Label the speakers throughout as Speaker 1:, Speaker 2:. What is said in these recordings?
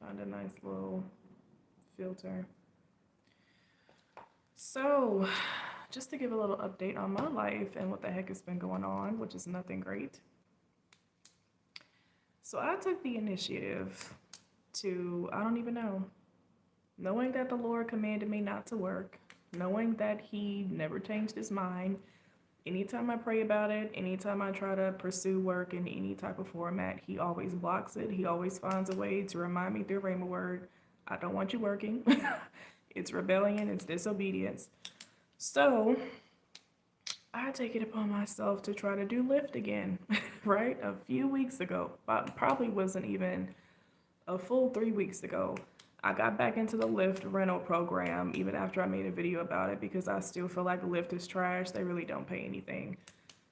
Speaker 1: Find a nice little filter. So, just to give a little update on my life and what the heck has been going on, which is nothing great. So, I took the initiative to, I don't even know, knowing that the Lord commanded me not to work, knowing that He never changed His mind. Anytime I pray about it, anytime I try to pursue work in any type of format, He always blocks it. He always finds a way to remind me through Rhema word, I don't want you working. It's rebellion, it's disobedience. So I take it upon myself to try to do Lyft again, right? A few weeks ago, but probably wasn't even a full 3 weeks ago. I got back into the Lyft rental program even after I made a video about it because I still feel like Lyft is trash. They really don't pay anything.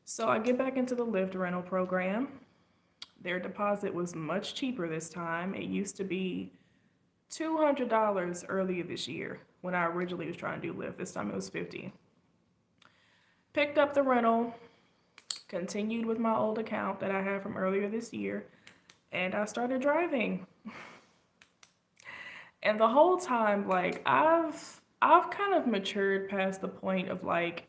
Speaker 1: So I get back into the Lyft rental program. Their deposit was much cheaper this time. It used to be $200 earlier this year when I originally was trying to do Lyft. This time it was $50. Picked up the rental, continued with my old account that I had from earlier this year, and I started driving. And the whole time, like I've kind of matured past the point of like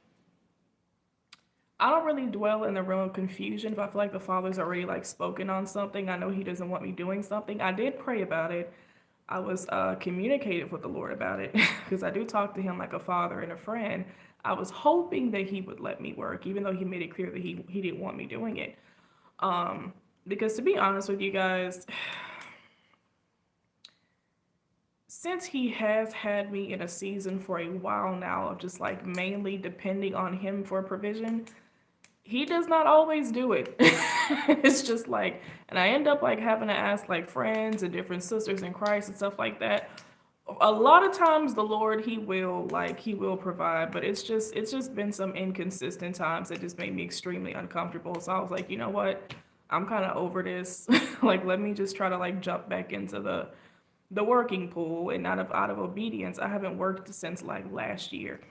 Speaker 1: I don't really dwell in the realm of confusion. If I feel like the Father's already like spoken on something, I know He doesn't want me doing something. I did pray about it. I was communicative with the Lord about it because I do talk to Him like a father and a friend. I was hoping that He would let me work, even though He made it clear that he didn't want me doing it. Because to be honest with you guys, since He has had me in a season for a while now of just like mainly depending on Him for provision, He does not always do it. It's just like, and I end up like having to ask like friends and different sisters in Christ and stuff like that. A lot of times the Lord, He will provide, but it's just been some inconsistent times that just made me extremely uncomfortable. So I was like, you know what? I'm kind of over this. Like, let me just try to like jump back into the working pool, and out of obedience, I haven't worked since like last year.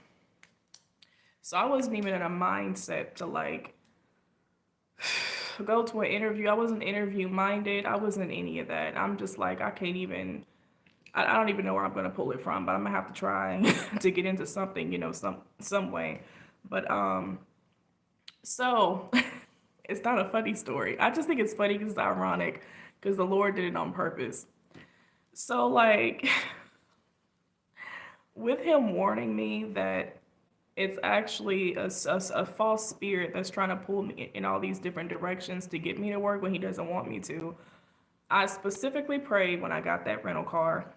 Speaker 1: So I wasn't even in a mindset to like go to an interview. I wasn't interview minded. I wasn't any of that. I'm just like, I can't even, I don't even know where I'm gonna pull it from, but I'm gonna have to try to get into something, some way. But so it's not a funny story. I just think it's funny because it's ironic because the Lord did it on purpose. So like with Him warning me that it's actually a false spirit that's trying to pull me in all these different directions to get me to work when He doesn't want me to. I specifically prayed when I got that rental car.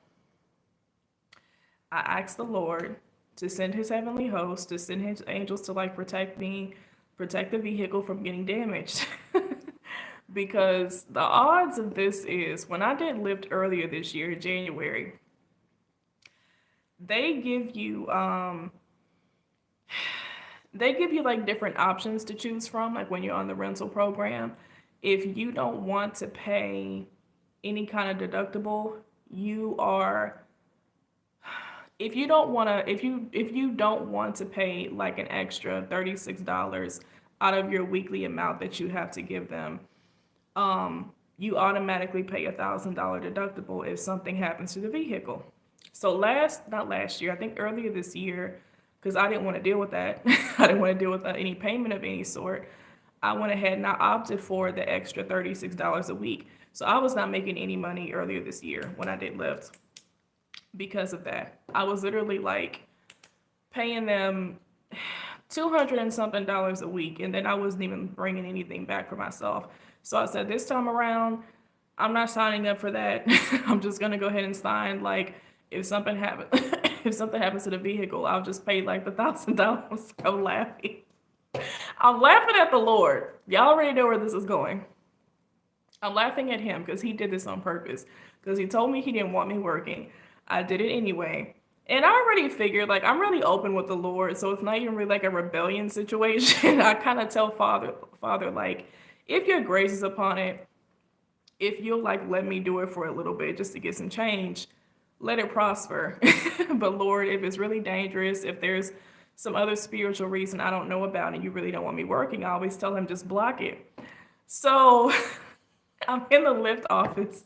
Speaker 1: I asked the Lord to send His heavenly host, to send His angels to like protect me, protect the vehicle from getting damaged. Because the odds of this is when I did Lyft earlier this year, January, they give you like different options to choose from, like when you're on the rental program. If you don't want to pay any kind of deductible, you are if you don't want to pay like an extra $36 out of your weekly amount that you have to give them, you automatically pay $1,000 deductible if something happens to the vehicle. So not last year, I think earlier this year, because I didn't want to deal with that. I didn't want to deal with any payment of any sort. I went ahead and I opted for the extra $36 a week. So I was not making any money earlier this year when I did Lyft because of that. I was literally like paying them 200 and something dollars a week, and then I wasn't even bringing anything back for myself. So I said, this time around, I'm not signing up for that. I'm just gonna go ahead and sign like if something happens if something happens to the vehicle, I'll just pay like the $1,000. I'm laughing. I'm laughing at the Lord. Y'all already know where this is going. I'm laughing at Him because He did this on purpose. Because He told me He didn't want me working. I did it anyway. And I already figured, like, I'm really open with the Lord, so it's not even really like a rebellion situation. I kind of tell Father, like, if your grace is upon it, if you'll like let me do it for a little bit just to get some change, let it prosper. But Lord, if it's really dangerous, if there's some other spiritual reason I don't know about and you really don't want me working, I always tell Him just block it. So I'm in the Lyft office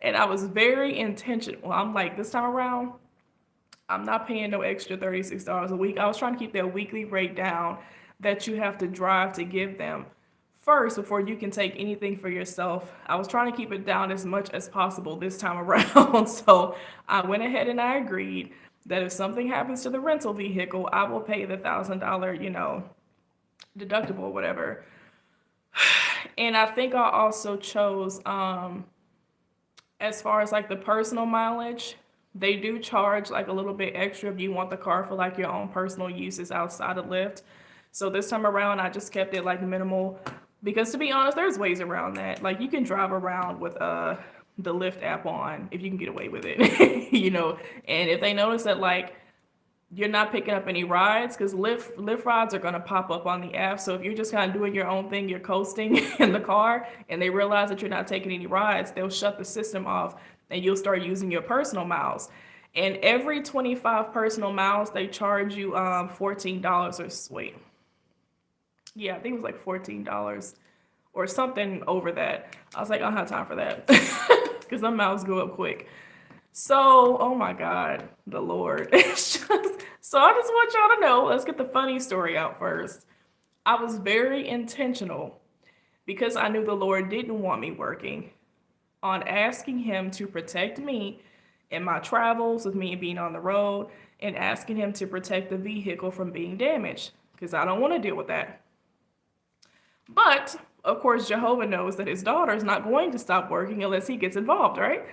Speaker 1: And I was very intentional. I'm like, this time around, I'm not paying no extra $36 a week. I was trying to keep that weekly rate down that you have to drive to give them first before you can take anything for yourself. I was trying to keep it down as much as possible this time around. So I went ahead and I agreed that if something happens to the rental vehicle, I will pay the $1,000, deductible or whatever. And I think I also chose, as far as like the personal mileage, they do charge like a little bit extra if you want the car for like your own personal uses outside of Lyft. So this time around, I just kept it like minimal because to be honest, there's ways around that. Like you can drive around with the Lyft app on if you can get away with it, And if they notice that like you're not picking up any rides, because Lyft rides are gonna pop up on the app. So if you're just kind of doing your own thing, you're coasting in the car, and they realize that you're not taking any rides, they'll shut the system off, and you'll start using your personal miles. And every 25 personal miles, they charge you $14 or wait, yeah, I think it was like $14 or something over that. I was like, I don't have time for that because some miles go up quick. So, oh my God, the Lord. So I just want y'all to know, let's get the funny story out first. I was very intentional because I knew the Lord didn't want me working on asking him to protect me in my travels with me being on the road and asking him to protect the vehicle from being damaged because I don't want to deal with that. But of course, Jehovah knows that his daughter is not going to stop working unless he gets involved, right?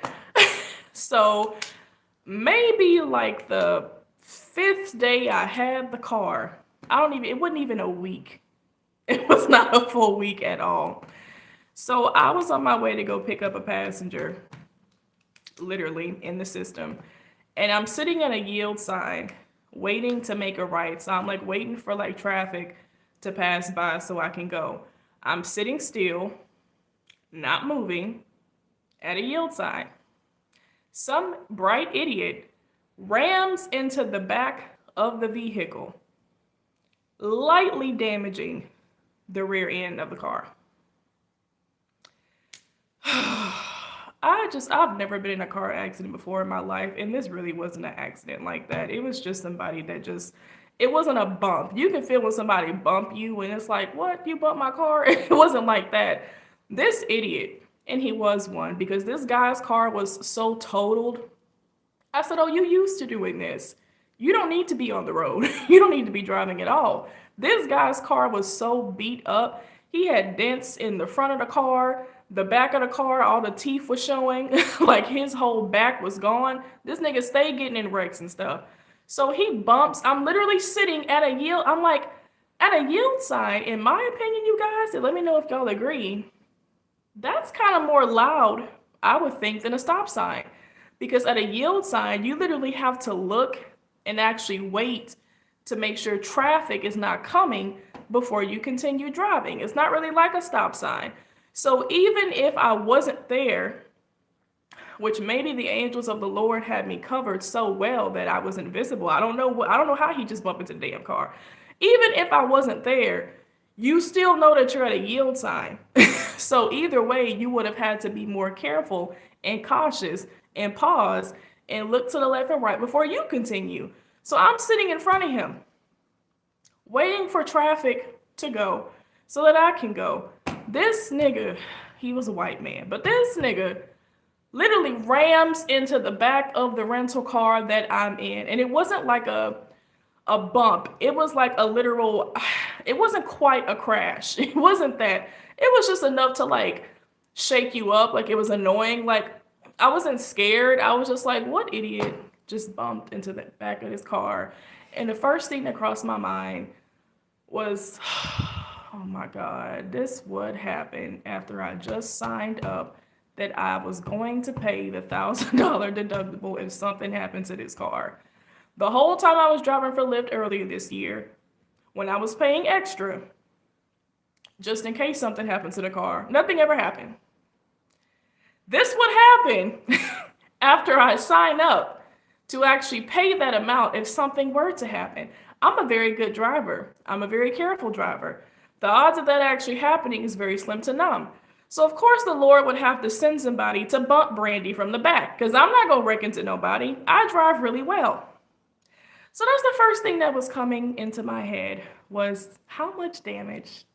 Speaker 1: So maybe like the 5th day I had the car, it wasn't even a week. It was not a full week at all. So I was on my way to go pick up a passenger, literally in the system. And I'm sitting at a yield sign waiting to make a right. So I'm like waiting for like traffic to pass by so I can go. I'm sitting still, not moving, at a yield sign. Some bright idiot rams into the back of the vehicle, lightly damaging the rear end of the car. I've never been in a car accident before in my life, and this really wasn't an accident like that. It was just somebody that it wasn't a bump. You can feel when somebody bump you and it's like, what, you bumped my car? It wasn't like that. This idiot, and he was one, because this guy's car was so totaled. I said, oh, you used to doing this. You don't need to be on the road. You don't need to be driving at all. This guy's car was so beat up. He had dents in the front of the car, the back of the car, all the teeth were showing. Like his whole back was gone. This nigga stayed getting in wrecks and stuff. So he bumps. I'm literally sitting at a yield. I'm like, at a yield sign, in my opinion, you guys, and let me know if y'all agree, that's kind of more loud, I would think, than a stop sign. Because at a yield sign, you literally have to look and actually wait to make sure traffic is not coming before you continue driving. It's not really like a stop sign. So even if I wasn't there, which maybe the angels of the Lord had me covered so well that I was invisible. I don't know how he just bumped into the damn car. Even if I wasn't there, you still know that you're at a yield sign. So either way, you would have had to be more careful and cautious and pause and look to the left and right before you continue. So I'm sitting in front of him, waiting for traffic to go so that I can go. This nigga, he was a white man, but this nigga literally rams into the back of the rental car that I'm in. And it wasn't like a bump. It was like a literal, it wasn't quite a crash. It wasn't that. It was just enough to like shake you up. Like it was annoying. Like I wasn't scared. I was just like, what idiot just bumped into the back of his car? And the first thing that crossed my mind was, oh my God, this would happen after I just signed up that I was going to pay the $1,000 deductible if something happened to this car. The whole time I was driving for Lyft earlier this year, when I was paying extra, just in case something happened to the car, nothing ever happened. This would happen after I sign up to actually pay that amount if something were to happen. I'm a very good driver. I'm a very careful driver. The odds of that actually happening is very slim to none. So of course the Lord would have to send somebody to bump Brandi from the back, because I'm not gonna wreck into nobody. I drive really well. So that's the first thing that was coming into my head, was how much damage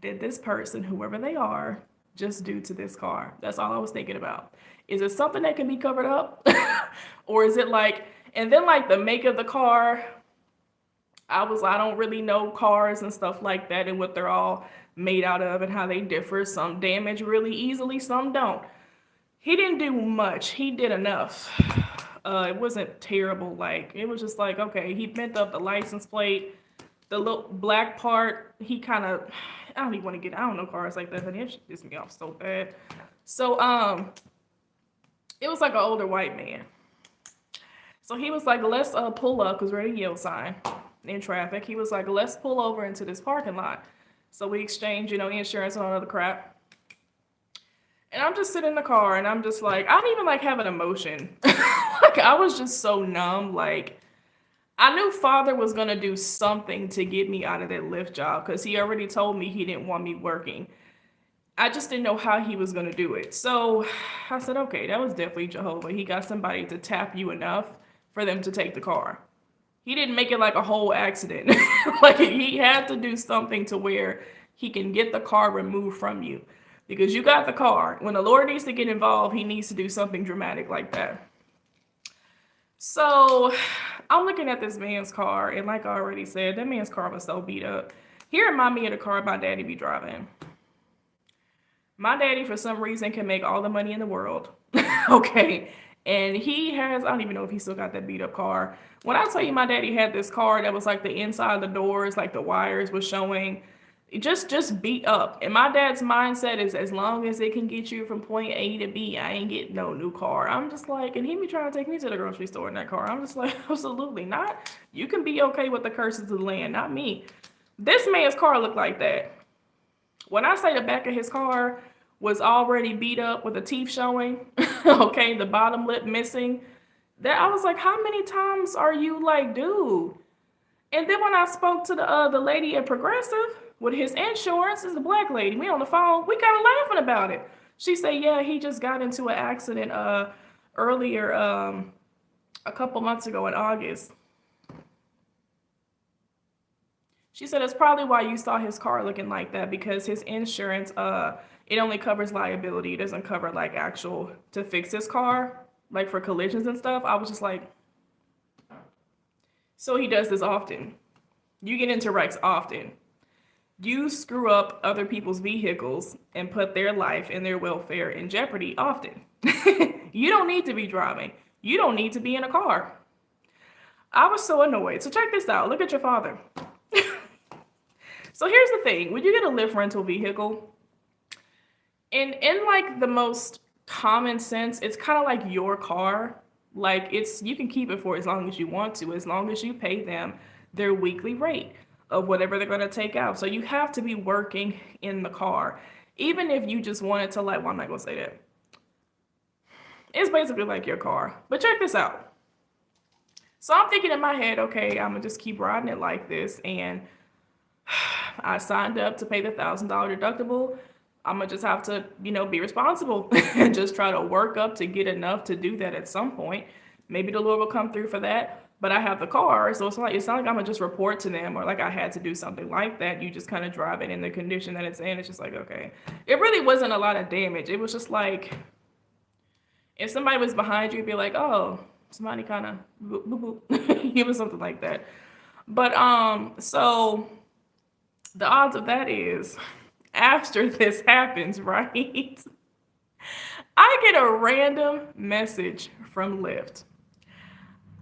Speaker 1: did this person, whoever they are, just do to this car? That's all I was thinking about. Is it something that can be covered up? Or is it like, and then like the make of the car, I don't really know cars and stuff like that and what they're all made out of and how they differ. Some damage really easily, some don't. He didn't do much. He did enough. It wasn't terrible. Like, it was just like, okay, he bent up the license plate, the little black part. He kind of, I don't even want to get, I don't know cars like that, but it pissed me off so bad. So, it was like an older white man. So he was like, let's pull up, because we're at a yield sign in traffic. He was like, let's pull over into this parking lot. So we exchanged, insurance and all other crap. And I'm just sitting in the car and I'm just like, I didn't even like have an emotion. Like, I was just so numb. Like, I knew Father was going to do something to get me out of that Lyft job, because he already told me he didn't want me working. I just didn't know how he was going to do it. So I said, okay, that was definitely Jehovah. He got somebody to tap you enough for them to take the car. He didn't make it like a whole accident. Like, he had to do something to where he can get the car removed from you, because you got the car. When the Lord needs to get involved, he needs to do something dramatic like that. So I'm looking at this man's car, and like I already said, that man's car was so beat up. He reminded me of the car my daddy be driving. My daddy, for some reason, can make all the money in the world. Okay. And he has, I don't even know if he still got that beat up car. When I tell you my daddy had this car that was like the inside of the doors, like the wires was showing, just beat up. And my dad's mindset is, as long as it can get you from point A to B, I ain't getting no new car. I'm just like, and he be trying to take me to the grocery store in that car. I'm just like, absolutely not. You can be okay with the curses of the land, not me. This man's car looked like that. When I say the back of his car was already beat up with the teeth showing, okay, the bottom lip missing, that I was like, how many times are you like, dude? And then when I spoke to the lady at Progressive with his insurance, is a black lady, we on the phone, we kind of laughing about it. She said, yeah, he just got into an accident earlier, a couple months ago in August. She said it's probably why you saw his car looking like that, because his insurance, it only covers liability. It doesn't cover like actual to fix his car, like for collisions and stuff. I was just like, so he does this often. You get into wrecks often. You screw up other people's vehicles and put their life and their welfare in jeopardy often. You don't need to be driving. You don't need to be in a car. I was so annoyed. So check this out. Look at your father. So here's the thing. When you get a Lyft rental vehicle, in like the most common sense, it's kind of like your car. Like, you can keep it for as long as you want to, as long as you pay them their weekly rate of whatever they're going to take out. So you have to be working in the car. Even if you just wanted to, like, well, I'm not going to say that. It's basically like your car. But check this out. So I'm thinking in my head, okay, I'm going to just keep riding it like this. And I signed up to pay the $1,000 deductible. I'm going to just have to, be responsible and just try to work up to get enough to do that at some point. Maybe the Lord will come through for that. But I have the car, so it's not like I'm going to just report to them or like I had to do something like that. You just kind of drive it in the condition that it's in. It's just like, okay. It really wasn't a lot of damage. It was just like, if somebody was behind you, it'd be like, oh, somebody kind of boop, boop, boop. It was something like that. But so the odds of that is, after this happens, right, I get a random message from Lyft.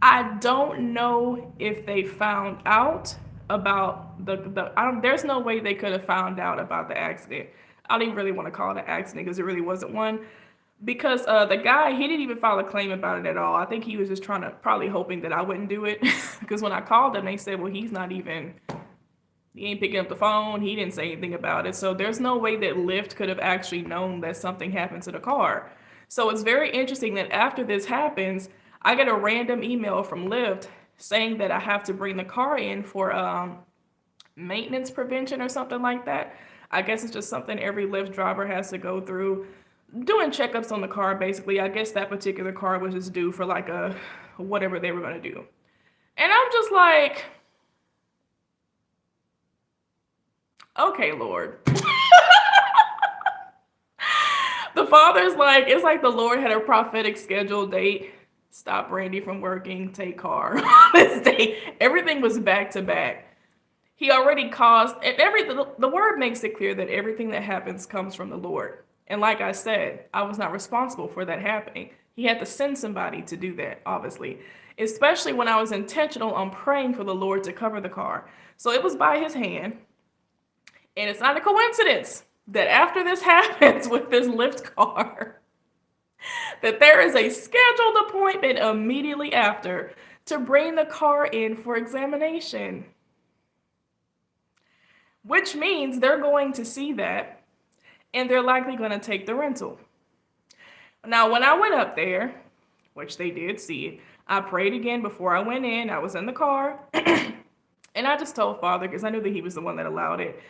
Speaker 1: I don't know if they found out about there's no way they could have found out about the accident. I don't even really want to call it an accident because it really wasn't one. Because the guy, he didn't even file a claim about it at all. I think he was just probably hoping that I wouldn't do it. Because when I called him, they said, well, he ain't picking up the phone. He didn't say anything about it. So there's no way that Lyft could have actually known that something happened to the car. So it's very interesting that after this happens, I get a random email from Lyft saying that I have to bring the car in for maintenance prevention or something like that. I guess it's just something every Lyft driver has to go through. Doing checkups on the car, basically. I guess that particular car was just due for like a whatever they were going to do. And I'm just like, okay, Lord. The father's like, it's like the Lord had a prophetic scheduled date. Stop Brandi from working, take car. This day, everything was back to back. He already caused, and the word makes it clear that everything that happens comes from the Lord. And like I said, I was not responsible for that happening. He had to send somebody to do that, obviously, especially when I was intentional on praying for the Lord to cover the car. So it was by his hand. And it's not a coincidence that after this happens with this Lyft car, that there is a scheduled appointment immediately after to bring the car in for examination. Which means they're going to see that and they're likely going to take the rental. Now, when I went up there, which they did see, I prayed again before I went in. I was in the car and I just told Father, because I knew that he was the one that allowed it.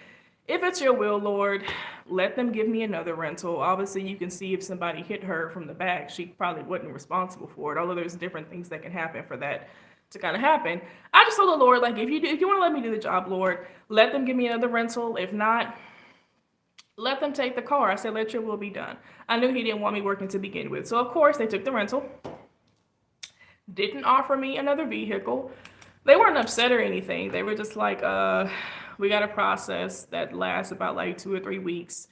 Speaker 1: If it's your will, Lord, let them give me another rental. Obviously, you can see if somebody hit her from the back, she probably wasn't responsible for it, although there's different things that can happen for that to kind of happen. I just told the Lord, like, if you want to let me do the job, Lord, let them give me another rental. If not, let them take the car. I said, let your will be done. I knew he didn't want me working to begin with. So, of course, they took the rental. Didn't offer me another vehicle. They weren't upset or anything. They were just like, we got a process that lasts about like 2 or 3 weeks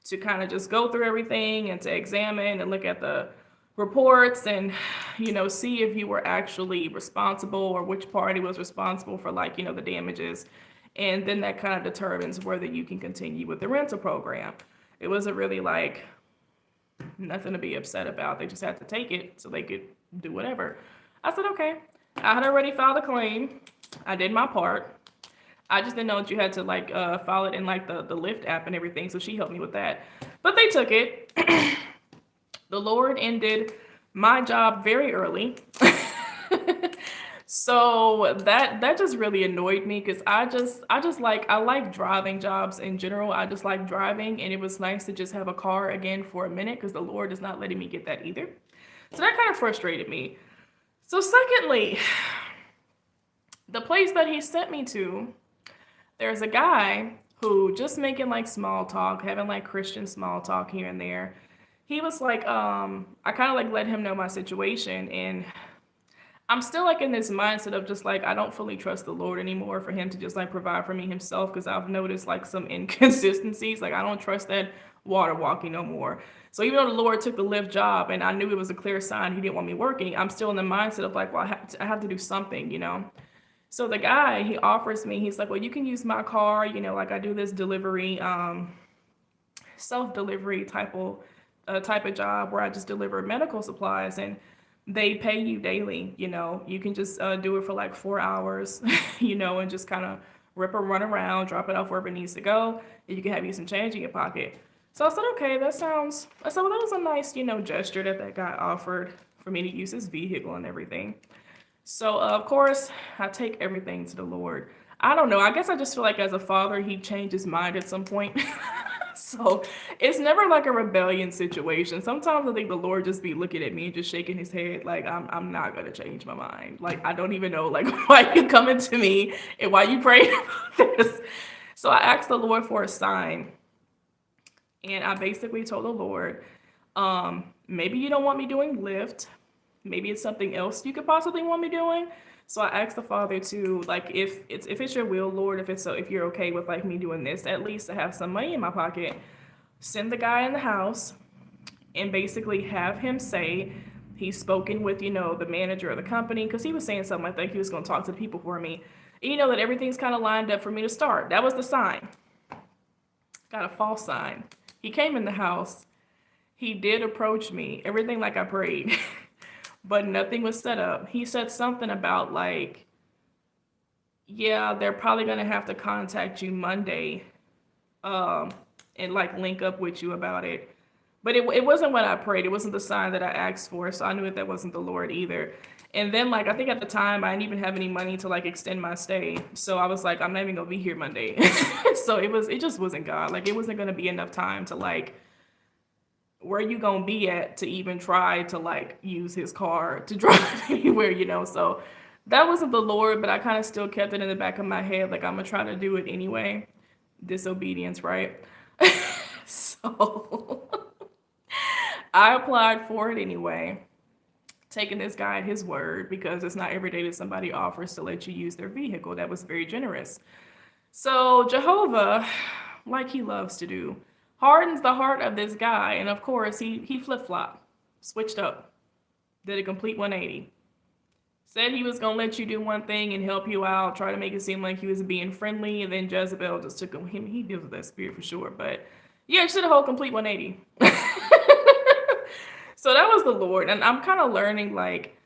Speaker 1: to kind of just go through everything and to examine and look at the reports and, see if you were actually responsible or which party was responsible for like, the damages. And then that kind of determines whether you can continue with the rental program. It wasn't really like nothing to be upset about. They just had to take it so they could do whatever. I said, okay. I had already filed a claim. I did my part. I just didn't know that you had to like file it in like the Lyft app and everything. So she helped me with that. But they took it. The Lord ended my job very early. So that just really annoyed me because I like driving jobs in general. I just like driving, and it was nice to just have a car again for a minute because the Lord is not letting me get that either. So that kind of frustrated me. So secondly, the place that he sent me to, there's a guy who just making like small talk, having like Christian small talk here and there. He was like, I kind of like let him know my situation, and I'm still like in this mindset of just like, I don't fully trust the Lord anymore for him to just like provide for me himself, because I've noticed like some inconsistencies. Like I don't trust that water walking no more. So even though the Lord took the Lyft job and I knew it was a clear sign he didn't want me working, I'm still in the mindset of like, well, I have to do something, So the guy, he offers me, he's like, well, you can use my car, like I do this delivery, self-delivery type of job where I just deliver medical supplies, and they pay you daily. You can just do it for like 4 hours, and just kind of run around, drop it off wherever it needs to go, and you can have you some change in your pocket. So I said, okay, I said, well, that was a nice, gesture that guy offered for me to use his vehicle and everything. So, of course, I take everything to the Lord. I don't know. I guess I just feel like as a father, he changed his mind at some point. So it's never like a rebellion situation. Sometimes I think the Lord just be looking at me and just shaking his head like, I'm not going to change my mind. Like, I don't even know like why you coming to me and why you praying about this. So I asked the Lord for a sign. And I basically told the Lord, maybe you don't want me doing Lyft. Maybe it's something else you could possibly want me doing. So I asked the Father to, like, if it's your will, Lord, if you're okay with like me doing this, at least to have some money in my pocket, send the guy in the house and basically have him say he's spoken with, the manager of the company, because he was saying something like that. He was going to talk to the people for me. And, that everything's kind of lined up for me to start. That was the sign. Got a false sign. He came in the house. He did approach me, everything like I prayed. But nothing was set up. He said something about like, yeah, they're probably going to have to contact you Monday and like link up with you about it. But it wasn't what I prayed. It wasn't the sign that I asked for. So I knew that wasn't the Lord either. And then like I think at the time I didn't even have any money to like extend my stay. So I was like, I'm not even gonna be here Monday. So it just wasn't God. Like it wasn't gonna be enough time to like where you gonna be at to even try to like use his car to drive anywhere, you know. So that wasn't the Lord, but I kind of still kept it in the back of my head, like I'm gonna try to do it anyway. Disobedience, right? So I applied for it anyway, taking this guy at his word because it's not every day that somebody offers to let you use their vehicle. That was very generous. So Jehovah, like he loves to do, hardens the heart of this guy, and of course he flip-flopped, switched up, did a complete 180. Said he was gonna let you do one thing and help you out, try to make it seem like he was being friendly, and then Jezebel just took him. He deals with that spirit for sure, but yeah, she did a whole complete 180. So that was the Lord, and I'm kind of learning like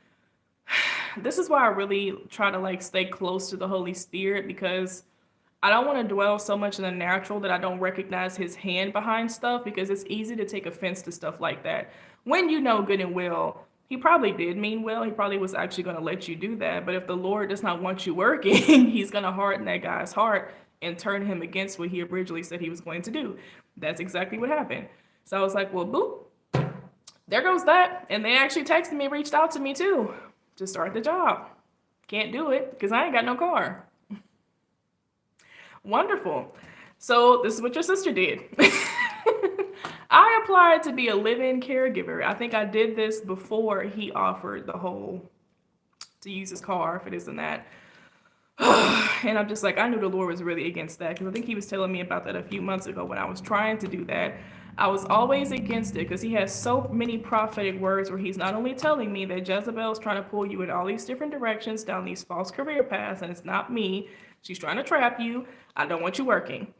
Speaker 1: this is why I really try to like stay close to the Holy Spirit, because I don't want to dwell so much in the natural that I don't recognize his hand behind stuff, because it's easy to take offense to stuff like that. When you know good and well, he probably did mean well. He probably was actually going to let you do that. But if the Lord does not want you working, he's going to harden that guy's heart and turn him against what he originally said he was going to do. That's exactly what happened. So I was like, well, boop, there goes that. And they actually texted me, reached out to me too, to start the job. Can't do it because I ain't got no car. Wonderful. So this is what your sister did. I applied to be a live-in caregiver. I think I did this before he offered the whole to use his car, if it isn't that. And I'm just like, I knew the Lord was really against that, because I think he was telling me about that a few months ago when I was trying to do that. I was always against it because he has so many prophetic words where he's not only telling me that Jezebel is trying to pull you in all these different directions down these false career paths, and it's not me. She's trying to trap you. I don't want you working.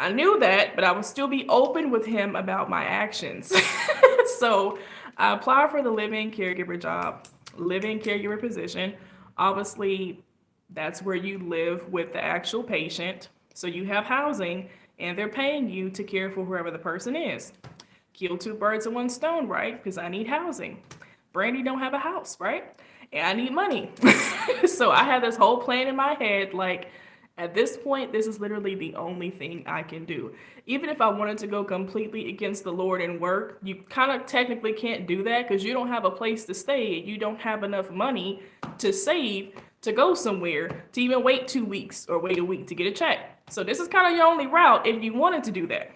Speaker 1: I knew that, but I would still be open with him about my actions. So I applied for the live-in caregiver job, live-in caregiver position. Obviously, that's where you live with the actual patient. So you have housing, and they're paying you to care for whoever the person is. Kill two birds with one stone, right? Because I need housing. Brandi don't have a house, right? And I need money. So I had this whole plan in my head, like, at this point, this is literally the only thing I can do. Even if I wanted to go completely against the Lord and work, you kind of technically can't do that because you don't have a place to stay. You don't have enough money to save to go somewhere, to even wait 2 weeks or wait a week to get a check. So this is kind of your only route if you wanted to do that.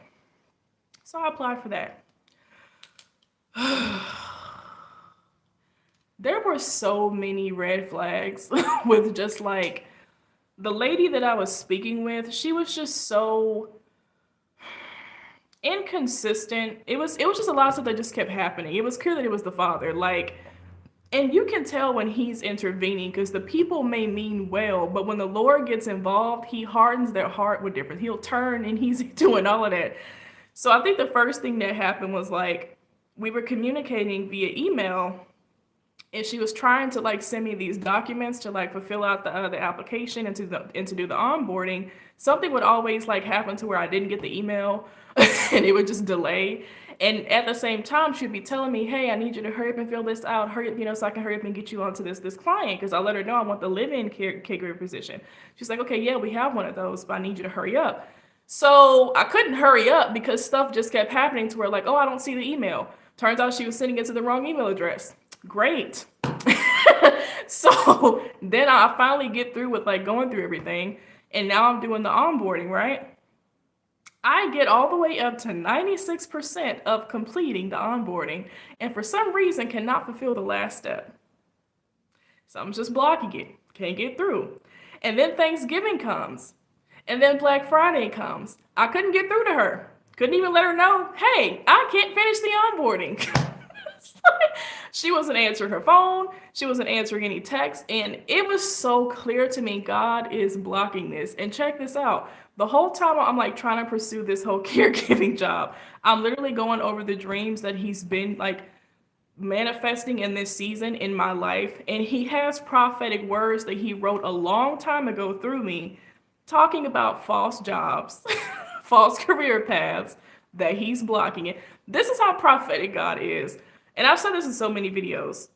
Speaker 1: So I applied for that. There were so many red flags with just like, the lady that I was speaking with, she was just so inconsistent. It was just a lot of stuff that just kept happening. It was clear that it was the father. Like, and you can tell when he's intervening because the people may mean well, but when the Lord gets involved, he hardens their heart with different. He'll turn and he's doing all of that. So I think the first thing that happened was like, we were communicating via email, and she was trying to like send me these documents to like fulfill out the application and to do the onboarding. Something would always like happen to where I didn't get the email and it would just delay. And at the same time, she'd be telling me, hey, I need you to hurry up and fill this out, hurry up, so I can hurry up and get you onto this client. Because I let her know I want the live-in caregiver position. She's like, okay, yeah, we have one of those, but I need you to hurry up. So I couldn't hurry up because stuff just kept happening to where like, oh, I don't see the email. Turns out she was sending it to the wrong email address. Great. So then I finally get through with like going through everything, and now I'm doing the onboarding, right? I get all the way up to 96% of completing the onboarding, and for some reason cannot fulfill the last step. So I'm just blocking it, can't get through. And then Thanksgiving comes, and then Black Friday comes. I couldn't get through to her. Couldn't even let her know, hey, I can't finish the onboarding. She wasn't answering her phone. She wasn't answering any texts. And it was so clear to me, God is blocking this. And check this out. The whole time I'm like trying to pursue this whole caregiving job, I'm literally going over the dreams that he's been like manifesting in this season in my life. And he has prophetic words that he wrote a long time ago through me, talking about false jobs, false career paths, that he's blocking it. This is how prophetic God is. And I've said this in so many videos.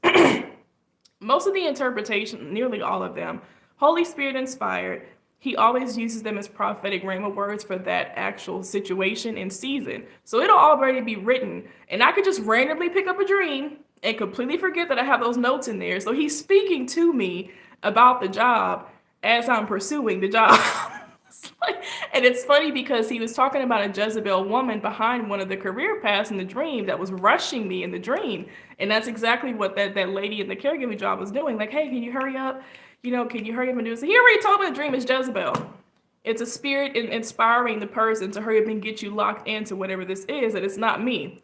Speaker 1: Most of the interpretation, nearly all of them, Holy Spirit inspired. He always uses them as prophetic rhema words for that actual situation and season. So it'll already be written. And I could just randomly pick up a dream and completely forget that I have those notes in there. So he's speaking to me about the job as I'm pursuing the job. And it's funny because he was talking about a Jezebel woman behind one of the career paths in the dream that was rushing me in the dream. And that's exactly what that lady in the caregiving job was doing. Like, hey, can you hurry up? Can you hurry up and do this? He already told me the dream is Jezebel. It's a spirit inspiring the person to hurry up and get you locked into whatever this is, and it's not me.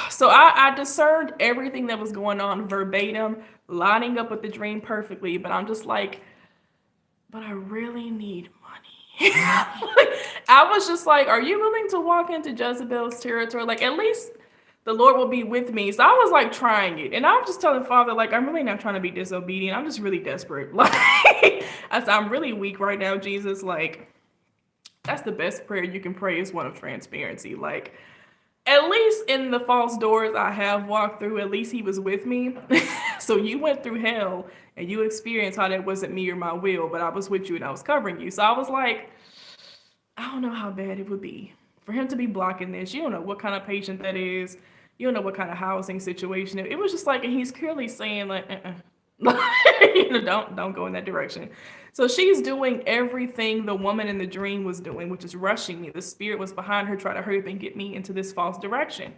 Speaker 1: So I discerned everything that was going on verbatim, lining up with the dream perfectly, but I'm just like, but I really need money. I was just like, are you willing to walk into Jezebel's territory? Like, at least the Lord will be with me. So I was like trying it. And I'm just telling Father, like, I'm really not trying to be disobedient. I'm just really desperate. Like, I said, I'm really weak right now, Jesus. Like, that's the best prayer you can pray, is one of transparency. Like, at least in the false doors I have walked through, at least he was with me. So you went through hell and you experienced how that wasn't me or my will, but I was with you and I was covering you. So I was like, I don't know how bad it would be for him to be blocking this. You don't know what kind of patient that is. You don't know what kind of housing situation. It was just like, and he's clearly saying like, don't go in that direction. So she's doing everything the woman in the dream was doing, which is rushing me. The spirit was behind her, trying to hurry up and get me into this false direction.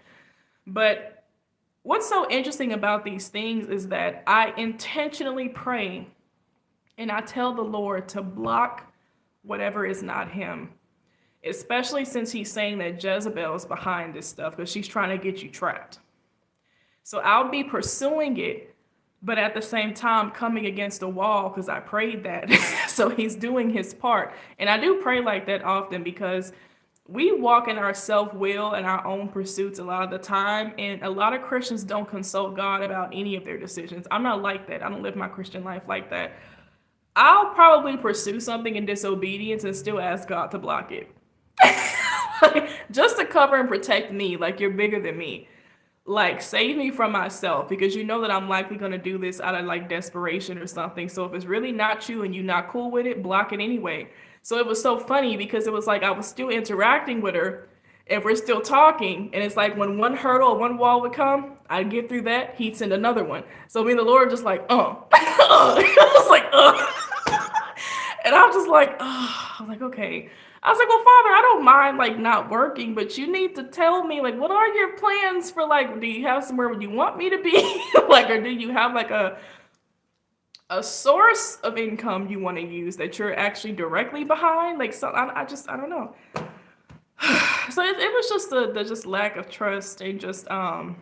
Speaker 1: But what's so interesting about these things is that I intentionally pray and I tell the Lord to block whatever is not him. Especially since he's saying that Jezebel is behind this stuff because she's trying to get you trapped. So I'll be pursuing it, but at the same time coming against a wall because I prayed that. So he's doing his part. And I do pray like that often because we walk in our self-will and our own pursuits a lot of the time. And a lot of Christians don't consult God about any of their decisions. I'm not like that. I don't live my Christian life like that. I'll probably pursue something in disobedience and still ask God to block it. Just to cover and protect me, like, you're bigger than me. Like, save me from myself, because you know that I'm likely going to do this out of like desperation or something. So if it's really not you and you're not cool with it, block it anyway. So it was so funny because it was like I was still interacting with her and we're still talking. And it's like when one hurdle or one wall would come, I'd get through that, he'd send another one. So me and the Lord just like, I was like, and I'm just like, I was like, okay. I was like, well, Father, I don't mind like not working, but you need to tell me, like, what are your plans for, like, do you have somewhere where you want me to be? Like, or do you have like a source of income you want to use that you're actually directly behind? Like, so I don't know. So it was just the just lack of trust and just not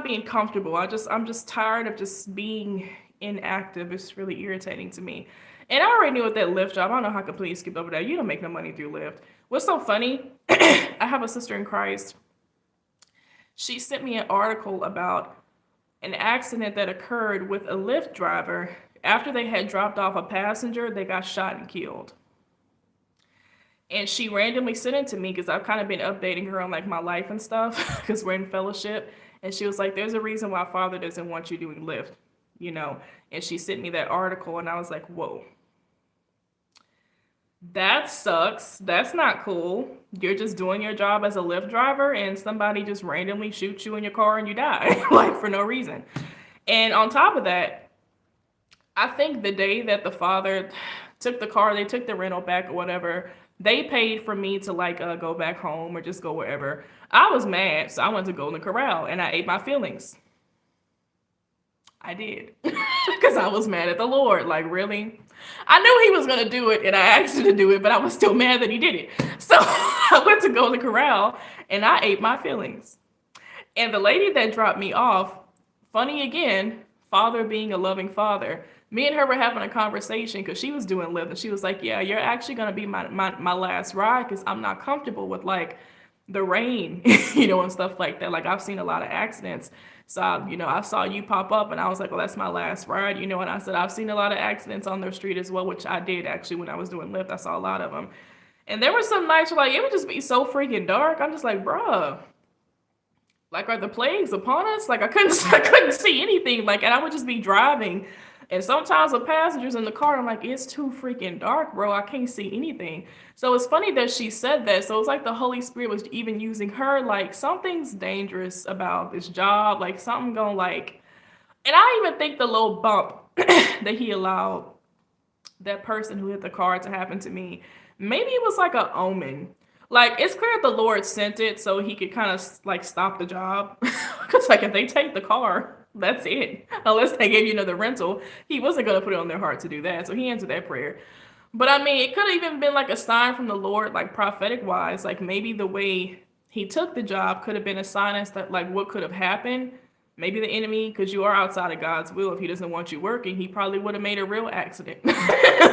Speaker 1: being comfortable. I'm just tired of just being inactive. It's really irritating to me. And I already knew with that Lyft job, I don't know how I completely skipped over that. You don't make no money through Lyft. What's so funny, I have a sister in Christ. She sent me an article about an accident that occurred with a Lyft driver. After they had dropped off a passenger, they got shot and killed. And she randomly sent it to me because I've kind of been updating her on like my life and stuff because we're in fellowship. And she was like, there's a reason why Father doesn't want you doing Lyft, you know. And she sent me that article and I was like, whoa. That sucks. That's not cool. You're just doing your job as a Lyft driver and somebody just randomly shoots you in your car and you die, like for no reason. And on top of that, I think the day that the father took the car, they took the rental back or whatever, they paid for me to like go back home or just go wherever. I was mad, so I went to Golden Corral and I ate my feelings. I did. Because I was mad at the Lord. Like, really? I knew he was going to do it and I asked him to do it, but I was still mad that he did it. So I went to Golden Corral and I ate my feelings. And the lady that dropped me off, funny again, Father being a loving father, me and her were having a conversation because she was doing Lyft and she was like, yeah, you're actually going to be my last ride because I'm not comfortable with like the rain, you know, and stuff like that. Like, I've seen a lot of accidents. So, I saw you pop up and I was like, well, that's my last ride, you know, and I said, I've seen a lot of accidents on their street as well, which I did actually when I was doing Lyft. I saw a lot of them. And there were some nights where like, it would just be so freaking dark. I'm just like, bruh, like, are the plagues upon us? Like, I couldn't I couldn't see anything. Like, and I would just be driving, and sometimes the passengers in the car, I'm like, it's too freaking dark, bro. I can't see anything. So it's funny that she said that. So it's like the Holy Spirit was even using her. Like, something's dangerous about this job. Like, something gonna like. And I even think the little bump that he allowed that person who hit the car to happen to me, maybe it was like a omen. Like, it's clear the Lord sent it so he could kind of like stop the job. Because like if they take the car, that's it. Unless they gave you another rental, he wasn't gonna put it on their heart to do that. So he answered that prayer. But I mean, it could have even been like a sign from the Lord, like prophetic wise. Like maybe the way he took the job could have been a sign as that like what could have happened. Maybe the enemy, because you are outside of God's will, if he doesn't want you working, he probably would have made a real accident.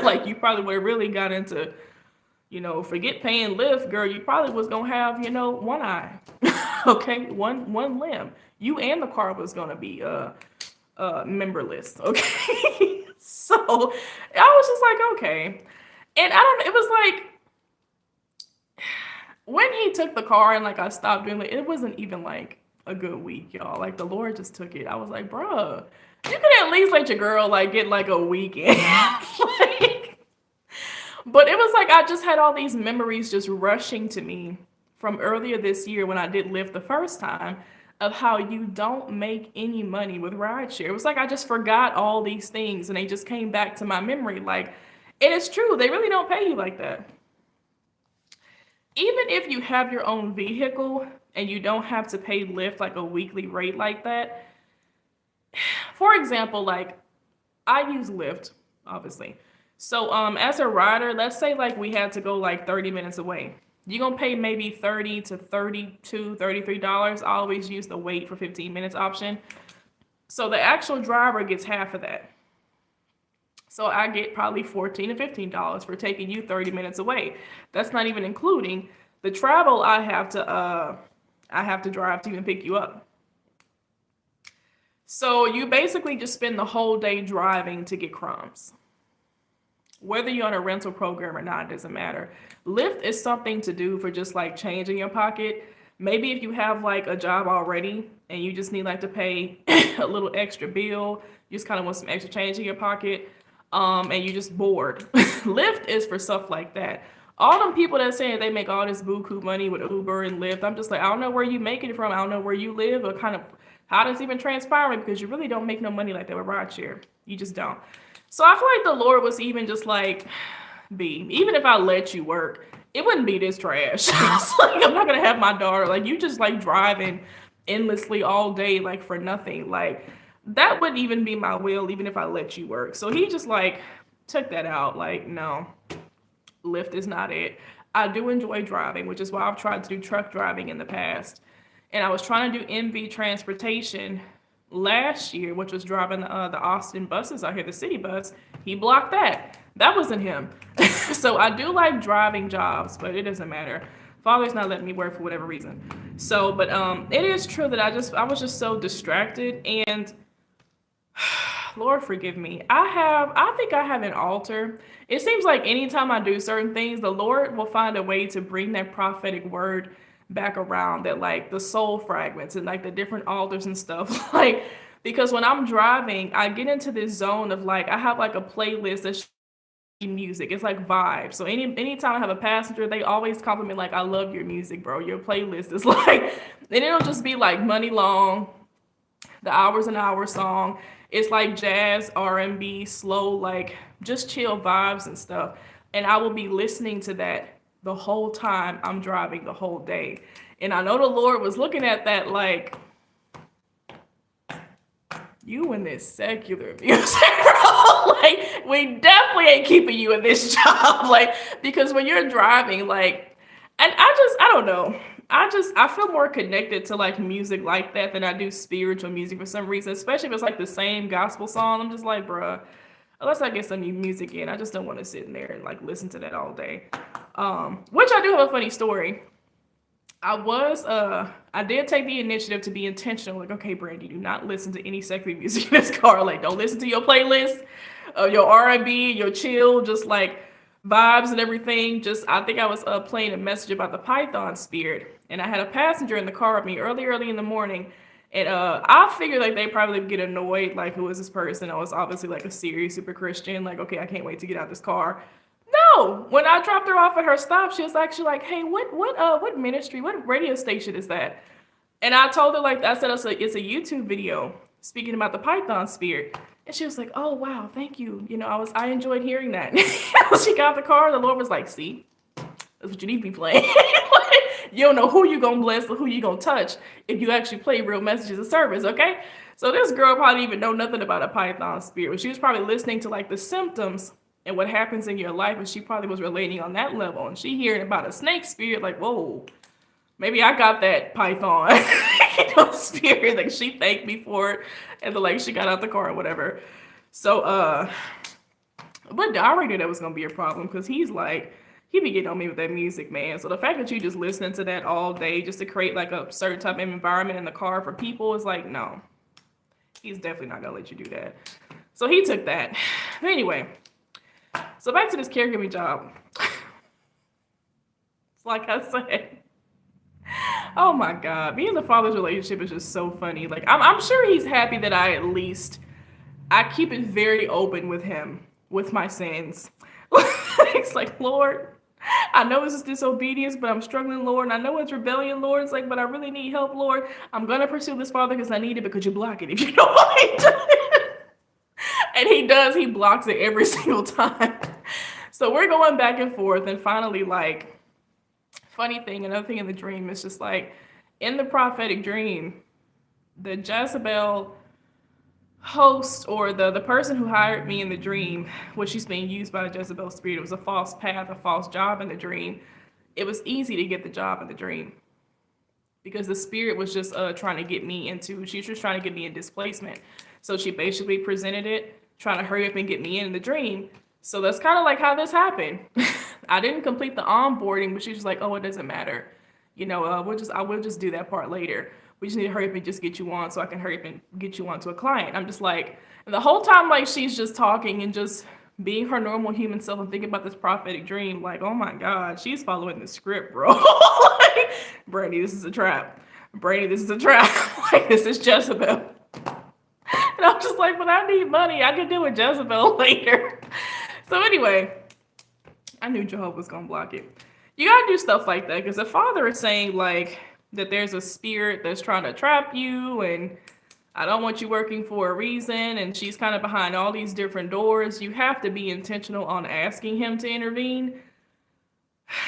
Speaker 1: Like you probably would have really got into, forget paying Lyft, girl. You probably was gonna have, one eye, okay, one limb. You and the car was gonna be memberless, okay. So I was just like, okay, and I don't. It was like when he took the car and like I stopped doing it. It wasn't even like a good week, y'all. Like the Lord just took it. I was like, bruh, you could at least let your girl like get like a weekend. Like, but it was like I just had all these memories just rushing to me from earlier this year when I did Lyft the first time of how you don't make any money with rideshare. It was like I just forgot all these things and they just came back to my memory. Like, and it's true, they really don't pay you like that. Even if you have your own vehicle and you don't have to pay Lyft like a weekly rate like that. For example, like I use Lyft, obviously. So as a rider, let's say like we had to go like 30 minutes away. You're gonna pay maybe $30 to $32, $33. I always use the wait for 15 minutes option. So the actual driver gets half of that. So I get probably $14 to $15 for taking you 30 minutes away. That's not even including the travel I have to drive to even pick you up. So you basically just spend the whole day driving to get crumbs. Whether you're on a rental program or not, it doesn't matter. Lyft is something to do for just like change in your pocket. Maybe if you have like a job already and you just need like to pay a little extra bill, you just kind of want some extra change in your pocket, and you just bored. Lyft is for stuff like that. All them people that say they make all this buku money with Uber and Lyft, I'm just like, I don't know where you make it from. I don't know where you live or kind of how does even transpire, because you really don't make no money like that with rideshare. You just don't. So I feel like the Lord was even just like, even if I let you work, it wouldn't be this trash. It's like, I'm not gonna have my daughter, like you just like driving endlessly all day, like for nothing. Like that wouldn't even be my will, even if I let you work. So he just like took that out. Like, no, Lyft is not it. I do enjoy driving, which is why I've tried to do truck driving in the past. And I was trying to do MV transportation last year, which was driving the Austin buses out here, the city bus. He blocked that. That wasn't him. So I do like driving jobs, but it doesn't matter. Father's not letting me work for whatever reason. So, but it is true that I was just so distracted, and Lord forgive me. I think I have an altar. It seems like anytime I do certain things, the Lord will find a way to bring that prophetic word back around, that like the soul fragments and like the different altars and stuff. Like, because when I'm driving, I get into this zone of like, I have like a playlist that's music. It's like vibes. So anytime I have a passenger, they always compliment like, I love your music, bro. Your playlist is like, and it'll just be like Money Long, the Hours and Hours song. It's like jazz, R&B, slow, like just chill vibes and stuff. And I will be listening to that the whole time I'm driving the whole day. And I know the Lord was looking at that like, you in this secular music, bro. Like, we definitely ain't keeping you in this job. Like, because when you're driving, like, and I don't know. I feel more connected to like music like that than I do spiritual music for some reason, especially if it's like the same gospel song. I'm just like, bruh, unless I get some new music in, I just don't want to sit in there and like listen to that all day. Which I do have a funny story. I did take the initiative to be intentional. Like, okay, Brandi, do not listen to any secular music in this car. Like, don't listen to your playlist, your R&B, your chill. Just like, vibes and everything. Just I think I was playing a message about the Python spirit, and I had a passenger in the car with me early in the morning, and I figured like they probably get annoyed, like who is this person? I was obviously like a serious super Christian, like okay, I can't wait to get out this car. No, when I dropped her off at her stop, she was actually like, "Hey, what ministry, what radio station is that?" And I told her like I said it's a YouTube video speaking about the Python spirit. And she was like, "Oh wow, thank you. You know, I enjoyed hearing that." She got the car, the Lord was like, "See, that's what you need to be playing." Like, you don't know who you gonna bless or who you gonna touch if you actually play real messages of service, okay? So this girl probably even know nothing about a Python spirit. She was probably listening to like the symptoms and what happens in your life, and she probably was relating on that level. And she hearing about a snake spirit, like, whoa, maybe I got that Python spirit. Like she thanked me for it, and then like she got out the car or whatever. So but I already knew that was gonna be a problem because he's like he be getting on me with that music, man. So the fact that you just listening to that all day just to create like a certain type of environment in the car for people is like no, he's definitely not gonna let you do that. So he took that. But anyway, so back to this caregiving job. It's like I said. Oh my God, me and the father's relationship is just so funny. Like I'm sure he's happy that I keep it very open with him with my sins. It's like, Lord, I know this is disobedience, but I'm struggling, Lord, and I know it's rebellion, Lord. It's like, but I really need help, Lord. I'm gonna pursue this, Father, because I need it. Because you block it if you don't want it. And he does. He blocks it every single time. So we're going back and forth, and finally, like, funny thing, another thing in the dream is just like in the prophetic dream, the Jezebel host or the person who hired me in the dream, which she's being used by the Jezebel spirit, it was a false path, a false job in the dream. It was easy to get the job in the dream because the spirit was just trying to get me into, she was just trying to get me in displacement. So she basically presented it, trying to hurry up and get me in the dream. So that's kind of like how this happened. I didn't complete the onboarding, but she's just like, oh, it doesn't matter. You know, I will just do that part later. We just need to hurry up and just get you on so I can hurry up and get you on to a client. I'm just like, and the whole time, like she's just talking and just being her normal human self and thinking about this prophetic dream, like, oh my God, she's following the script, bro. Like, Brandi, this is a trap. Brandi, this is a trap. Like, this is Jezebel. And I'm just like, but I need money. I can deal with Jezebel later. So anyway, I knew Jehovah was gonna block it. You gotta do stuff like that because the Father is saying like that there's a spirit that's trying to trap you, and I don't want you working for a reason, and she's kind of behind all these different doors. You have to be intentional on asking him to intervene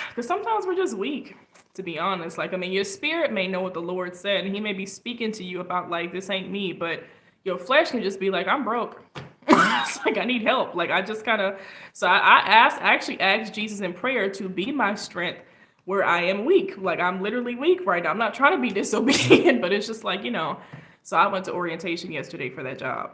Speaker 1: because sometimes we're just weak, to be honest. Like, I mean, your spirit may know what the Lord said, and he may be speaking to you about like, this ain't me, but your flesh can just be like, I'm broke. It's like, I need help. Like, I just kind of, so I actually asked Jesus in prayer to be my strength where I am weak. Like, I'm literally weak right now. I'm not trying to be disobedient, but it's just like, you know. So I went to orientation yesterday for that job.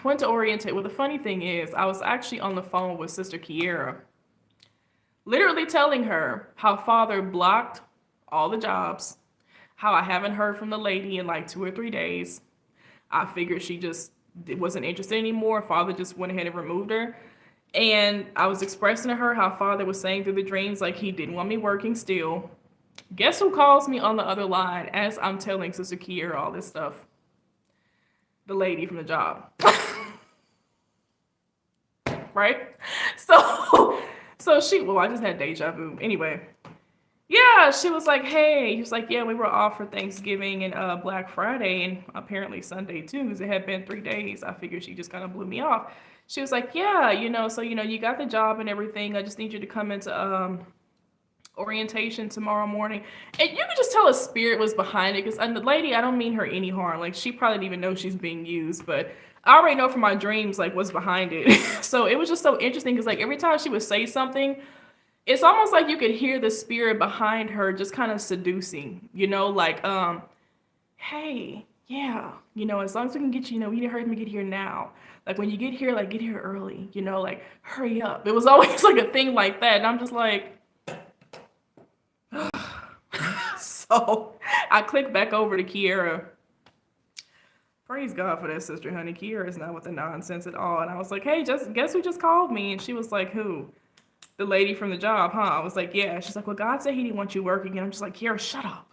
Speaker 1: Went to orientate. Well, the funny thing is, I was actually on the phone with Sister Kiera, literally telling her how Father blocked all the jobs, how I haven't heard from the lady in like 2 or 3 days. I figured she just wasn't interested anymore. Father just went ahead and removed her. And I was expressing to her how Father was saying through the dreams, like he didn't want me working still. Guess who calls me on the other line as I'm telling Sister Kiera all this stuff? The lady from the job. Right? So she, well, I just had deja vu. Anyway. Yeah, she was like, hey, he was like, yeah, we were off for Thanksgiving and Black Friday and apparently Sunday too, because it had been 3 days. I figured she just kind of blew me off. She was like, yeah, you know, so, you know, you got the job and everything. I just need you to come into orientation tomorrow morning. And you could just tell a spirit was behind it because the lady, I don't mean her any harm. Like, she probably didn't even know she's being used, but I already know from my dreams, like, what's behind it. So it was just so interesting because, like, every time she would say something, it's almost like you could hear the spirit behind her just kind of seducing, you know, like, hey, yeah, you know, as long as we can get you, you know, we need to hurry up and get here now. Like, when you get here, like, get here early, you know, like, hurry up. It was always like a thing like that. And I'm just like, so I clicked back over to Kiera. Praise God for that, Sister Honey. Kiera is not with the nonsense at all. And I was like, hey, just guess who just called me? And she was like, who? The lady from the job, huh? I was like, yeah. She's like, well, God said he didn't want you working. And I'm just like, Kiera, shut up.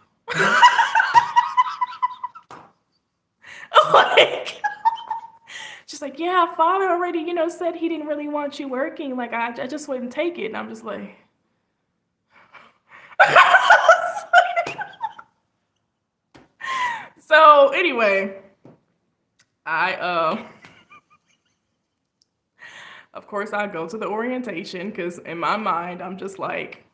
Speaker 1: Like, she's like, yeah, Father already, said he didn't really want you working. Like, I just wouldn't take it. And I'm just like, so anyway, I of course I go to the orientation because in my mind I'm just like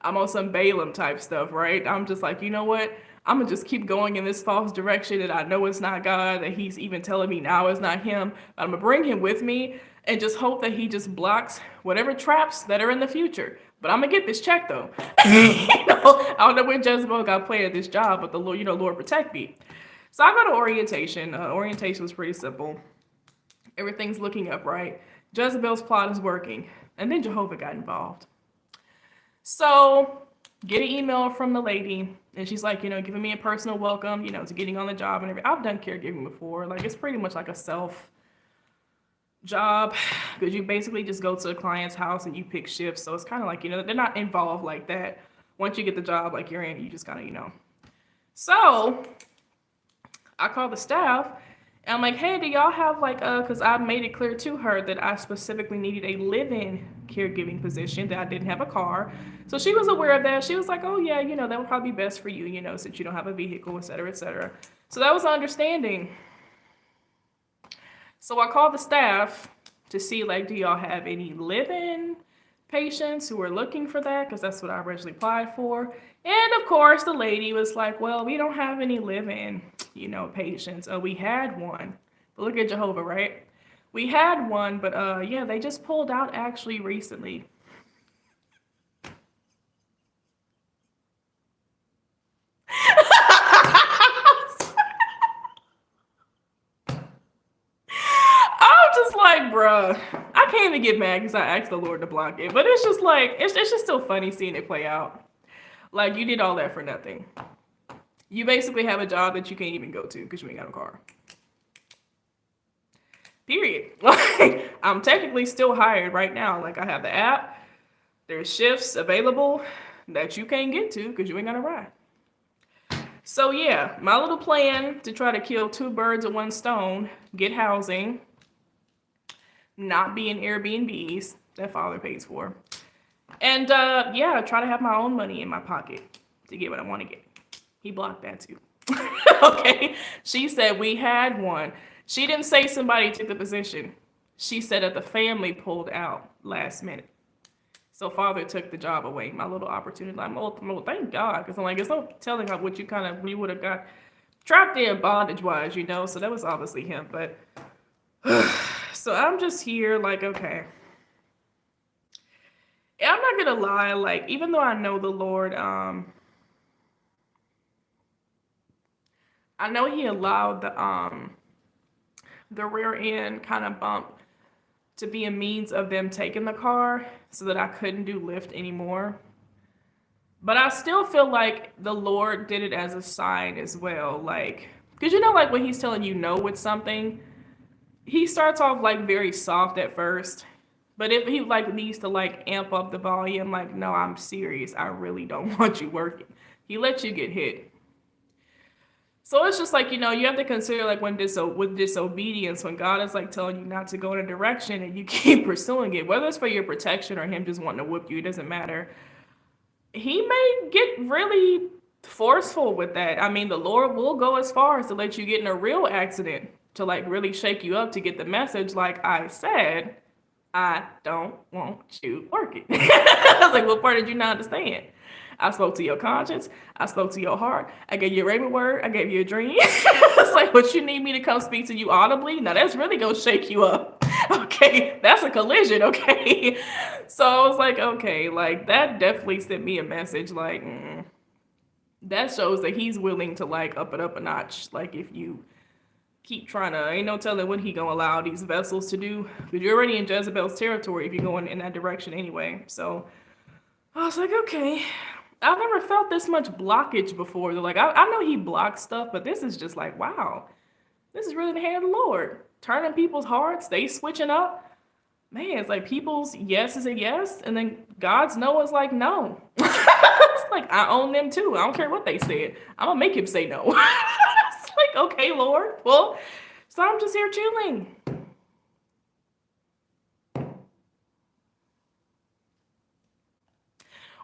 Speaker 1: I'm on some Balaam type stuff, right? I'm just like, you know what? I'm gonna just keep going in this false direction that I know it's not God, that he's even telling me now it's not him. But I'm gonna bring him with me and just hope that he just blocks whatever traps that are in the future. But I'm gonna get this check though. I don't know where Jezebel got played at this job, but the Lord, Lord protect me. So I go to orientation. Orientation was pretty simple. Everything's looking up, right? Jezebel's plot is working. And then Jehovah got involved. So get an email from the lady, and she's like, giving me a personal welcome, to getting on the job and everything. I've done caregiving before. Like, it's pretty much like a self job because you basically just go to a client's house and you pick shifts. So it's kind of like, they're not involved like that. Once you get the job, like you're in, you just kind of, So I call the staff and I'm like, hey, do y'all have like, because I made it clear to her that I specifically needed a live-in caregiving position, that I didn't have a car. So she was aware of that. She was like, oh yeah, that would probably be best for you, since you don't have a vehicle, et cetera, et cetera. So that was understanding. So I called the staff to see, like, do y'all have any live-in patients who are looking for that? Because that's what I originally applied for. And of course, the lady was like, well, we don't have any live-in, patients. We had one. But look at Jehovah, right? We had one, but yeah, they just pulled out actually recently. I'm just like, bruh, I can't even get mad because I asked the Lord to block it. But it's just like, it's just still funny seeing it play out. Like, you did all that for nothing. You basically have a job that you can't even go to because you ain't got a car. Period. Like, I'm technically still hired right now. Like, I have the app. There's shifts available that you can't get to because you ain't got a ride. So yeah, my little plan to try to kill two birds with one stone, get housing, not be in Airbnbs that Father pays for. And yeah, try to have my own money in my pocket to get what I want to get. He blocked that too. Okay. She said we had one. She didn't say somebody took the position. She said that the family pulled out last minute. So Father took the job away, my little opportunity. Like, well, thank God. Because I'm like, it's no telling how what you would have got trapped in bondage-wise, So that was obviously him. But so I'm just here like, okay. And I'm not gonna lie, like, even though I know the Lord, I know he allowed the rear end kind of bump to be a means of them taking the car so that I couldn't do Lyft anymore. But I still feel like the Lord did it as a sign as well. Like, because like when he's telling you no with something, he starts off like very soft at first. But if he like needs to like amp up the volume, like, no, I'm serious. I really don't want you working. He lets you get hit. So it's just like, you have to consider like when with disobedience, when God is like telling you not to go in a direction and you keep pursuing it, whether it's for your protection or him just wanting to whoop you, it doesn't matter. He may get really forceful with that. I mean, the Lord will go as far as to let you get in a real accident to like really shake you up to get the message. Like I said, I don't want you working. I was like, what part did you not understand? I spoke to your conscience. I spoke to your heart. I gave you a rhema word. I gave you a dream. It's like, what you need me to come speak to you audibly? Now that's really gonna shake you up. Okay, that's a collision. Okay, so I was like, okay, like that definitely sent me a message. Like that shows that he's willing to like up it up a notch. Like if you keep trying to, ain't no telling what he gonna allow these vessels to do. Because you're already in Jezebel's territory if you're going in that direction anyway. So I was like, okay. I've never felt this much blockage before. Like, I know he blocks stuff, but this is just like, wow. This is really the hand of the Lord. Turning people's hearts, they switching up. Man, it's like people's yes is a yes, and then God's no is like no. It's like I own them too. I don't care what they said. I'm gonna make him say no. It's like, okay, Lord. Well, so I'm just here chilling.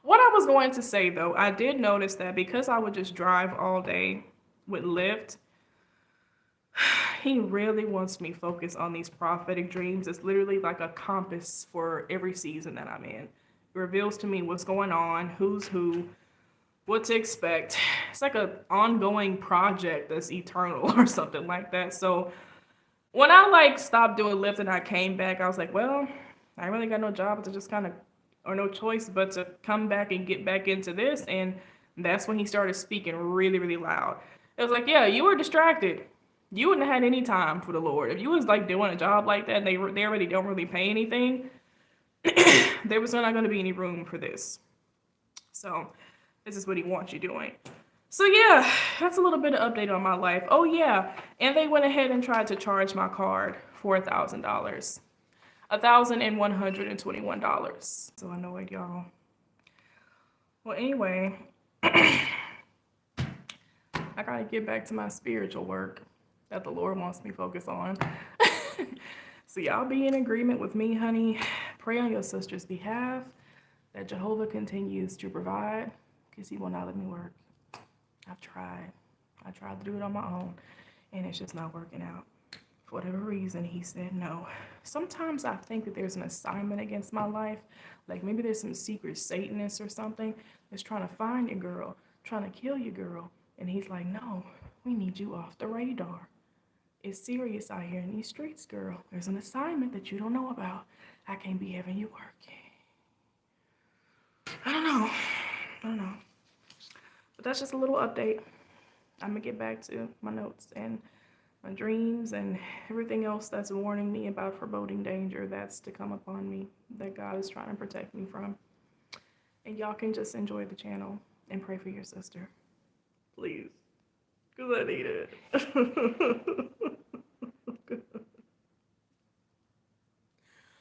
Speaker 1: What I was going to say though, I did notice that because I would just drive all day with Lyft, he really wants me focused on these prophetic dreams. It's literally like a compass for every season that I'm in. It reveals to me what's going on, who's who, what to expect. It's like an ongoing project that's eternal or something like that. So when I like stopped doing Lyft and I came back, I was like, well, I really got no job to just kind of, or no choice but to come back and get back into this. And that's when he started speaking really, really loud. It was like, yeah, you were distracted. You wouldn't have had any time for the Lord. If you was like doing a job like that and they already don't really pay anything, there was not going to be any room for this. So this is what he wants you doing. So yeah, that's a little bit of update on my life. Oh yeah, and they went ahead and tried to charge my card for $1,000. $1,121. So annoyed, y'all. Well, anyway, I gotta get back to my spiritual work that the Lord wants me to focus on. So y'all be in agreement with me, honey. Pray on your sister's behalf that Jehovah continues to provide, because he will not let me work. I've tried. I tried to do it on my own, and it's just not working out. For whatever reason, he said no. Sometimes I think that there's an assignment against my life. Like maybe there's some secret Satanist or something that's trying to find your girl, trying to kill your girl. And he's like, no, we need you off the radar. It's serious out here in these streets, girl. There's an assignment that you don't know about. I can't be having you working. I don't know. But that's just a little update. I'm going to get back to my notes and my dreams and everything else that's warning me about foreboding danger that's to come upon me, that God is trying to protect me from. And y'all can just enjoy the channel and pray for your sister. Please. Because I need it.